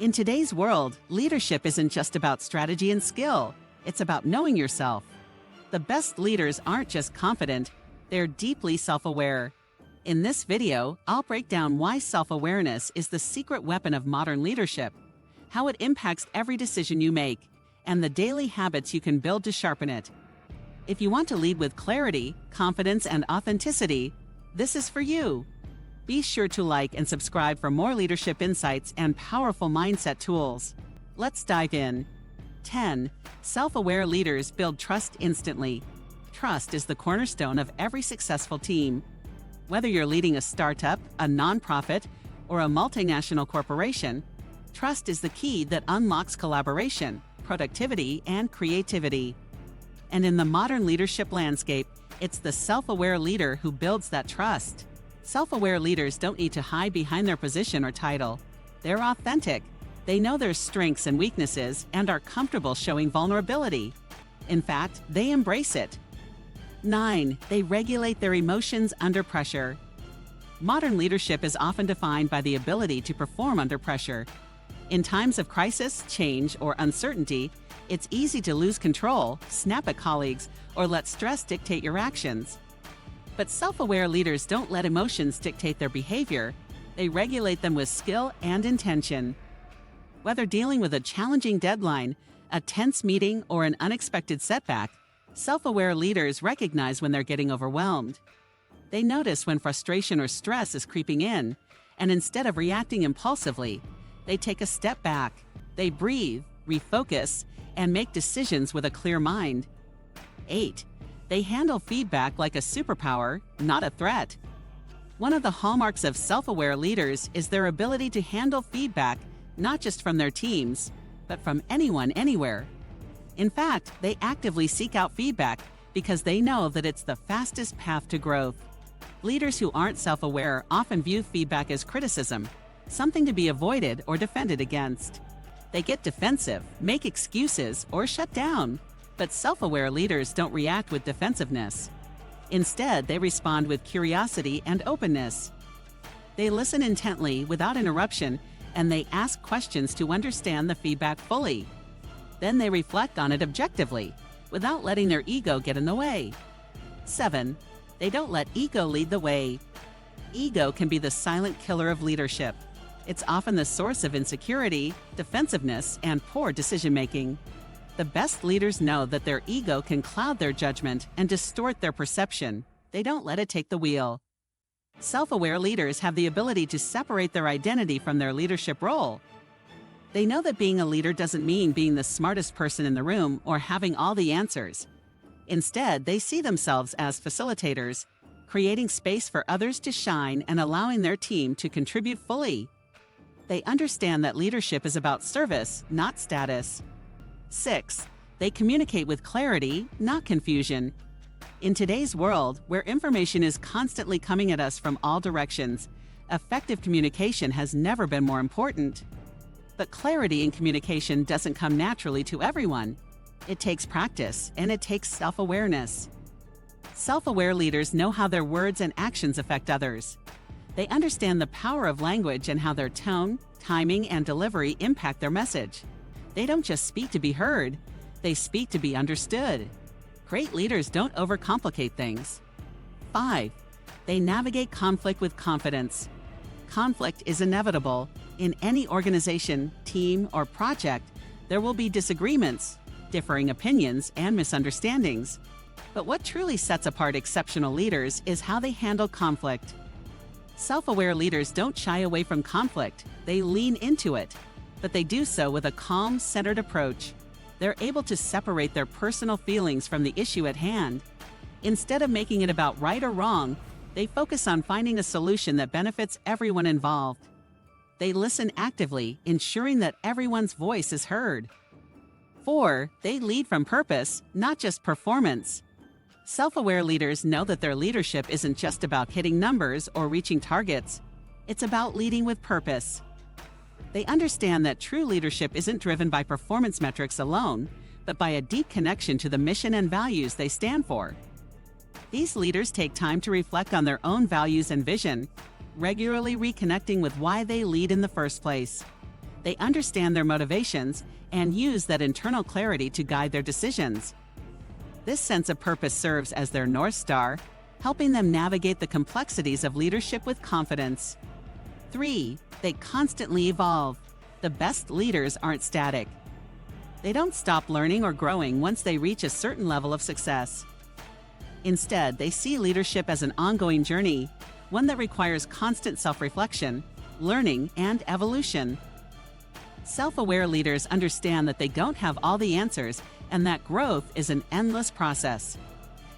In today's world, leadership isn't just about strategy and skill. It's about knowing yourself. The best leaders aren't just confident, they're deeply self-aware. In this video, I'll break down why self-awareness is the secret weapon of modern leadership, how it impacts every decision you make, and the daily habits you can build to sharpen it. If you want to lead with clarity, confidence, and authenticity, this is for you. Be sure to like and subscribe for more leadership insights and powerful mindset tools. Let's dive in. 10. Self-aware leaders build trust instantly. Trust is the cornerstone of every successful team. Whether you're leading a startup, a nonprofit, or a multinational corporation, trust is the key that unlocks collaboration, productivity, and creativity. And in the modern leadership landscape, it's the self-aware leader who builds that trust. Self-aware leaders don't need to hide behind their position or title. They're authentic. They know their strengths and weaknesses and are comfortable showing vulnerability. In fact, they embrace it. 9. They regulate their emotions under pressure. Modern leadership is often defined by the ability to perform under pressure. In times of crisis, change, or uncertainty, it's easy to lose control, snap at colleagues, or let stress dictate your actions. But self-aware leaders don't let emotions dictate their behavior. They regulate them with skill and intention. Whether dealing with a challenging deadline, a tense meeting, or an unexpected setback, self-aware leaders recognize when they're getting overwhelmed. They notice when frustration or stress is creeping in, and instead of reacting impulsively, they take a step back. They breathe, refocus, and make decisions with a clear mind. 8. They handle feedback like a superpower, not a threat. One of the hallmarks of self-aware leaders is their ability to handle feedback not just from their teams, but from anyone, anywhere. In fact, they actively seek out feedback because they know that it's the fastest path to growth. Leaders who aren't self-aware often view feedback as criticism, something to be avoided or defended against. They get defensive, make excuses, or shut down. But self-aware leaders don't react with defensiveness. Instead, they respond with curiosity and openness. They listen intently without interruption, and they ask questions to understand the feedback fully. Then they reflect on it objectively, without letting their ego get in the way. 7. They don't let ego lead the way. Ego can be the silent killer of leadership. It's often the source of insecurity, defensiveness, and poor decision-making. The best leaders know that their ego can cloud their judgment and distort their perception. They don't let it take the wheel. Self-aware leaders have the ability to separate their identity from their leadership role. They know that being a leader doesn't mean being the smartest person in the room or having all the answers. Instead, they see themselves as facilitators, creating space for others to shine and allowing their team to contribute fully. They understand that leadership is about service, not status. 6. They communicate with clarity, not confusion. In today's world, where information is constantly coming at us from all directions, effective communication has never been more important. But clarity in communication doesn't come naturally to everyone. It takes practice, and it takes self-awareness. Self-aware leaders know how their words and actions affect others. They understand the power of language and how their tone, timing, and delivery impact their message. They don't just speak to be heard, they speak to be understood. Great leaders don't overcomplicate things. 5. They navigate conflict with confidence. Conflict is inevitable. In any organization, team, or project, there will be disagreements, differing opinions, and misunderstandings. But what truly sets apart exceptional leaders is how they handle conflict. Self-aware leaders don't shy away from conflict, they lean into it. But they do so with a calm, centered approach. They're able to separate their personal feelings from the issue at hand. Instead of making it about right or wrong, they focus on finding a solution that benefits everyone involved. They listen actively, ensuring that everyone's voice is heard. 4. They lead from purpose, not just performance. Self-aware leaders know that their leadership isn't just about hitting numbers or reaching targets. It's about leading with purpose. They understand that true leadership isn't driven by performance metrics alone, but by a deep connection to the mission and values they stand for. These leaders take time to reflect on their own values and vision, regularly reconnecting with why they lead in the first place. They understand their motivations and use that internal clarity to guide their decisions. This sense of purpose serves as their North Star, helping them navigate the complexities of leadership with confidence. 3. They constantly evolve. The best leaders aren't static. They don't stop learning or growing once they reach a certain level of success. Instead, they see leadership as an ongoing journey, one that requires constant self-reflection, learning, and evolution. Self-aware leaders understand that they don't have all the answers and that growth is an endless process.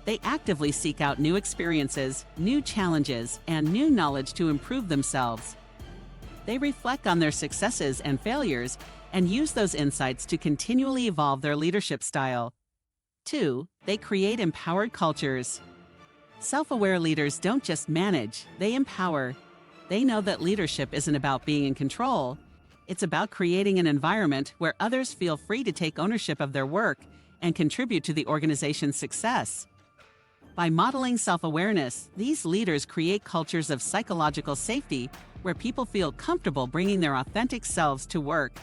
They actively seek out new experiences, new challenges, and new knowledge to improve themselves. They reflect on their successes and failures and use those insights to continually evolve their leadership style. 2. They create empowered cultures. Self-aware leaders don't just manage, they empower. They know that leadership isn't about being in control. It's about creating an environment where others feel free to take ownership of their work and contribute to the organization's success. By modeling self-awareness, these leaders create cultures of psychological safety where people feel comfortable bringing their authentic selves to work.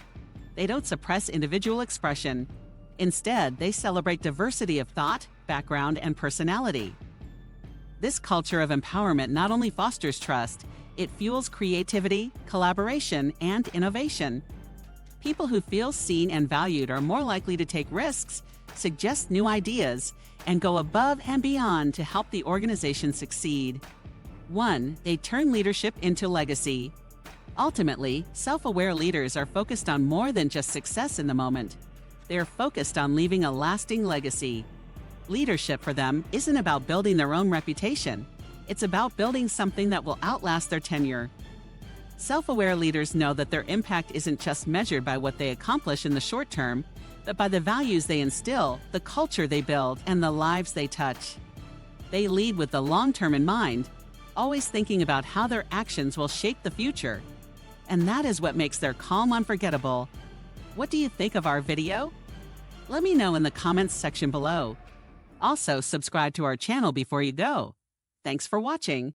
They don't suppress individual expression. Instead, they celebrate diversity of thought, background, and personality. This culture of empowerment not only fosters trust, it fuels creativity, collaboration, and innovation. People who feel seen and valued are more likely to take risks, suggest new ideas, and go above and beyond to help the organization succeed. 1. They turn leadership into legacy. Ultimately, self-aware leaders are focused on more than just success in the moment. They are focused on leaving a lasting legacy. Leadership for them isn't about building their own reputation. It's about building something that will outlast their tenure. Self-aware leaders know that their impact isn't just measured by what they accomplish in the short term, but by the values they instill, the culture they build, and the lives they touch. They lead with the long term in mind, always thinking about how their actions will shape the future. And that is what makes their calm unforgettable. What do you think of our video? Let me know in the comments section below. Also, subscribe to our channel before you go. Thanks for watching.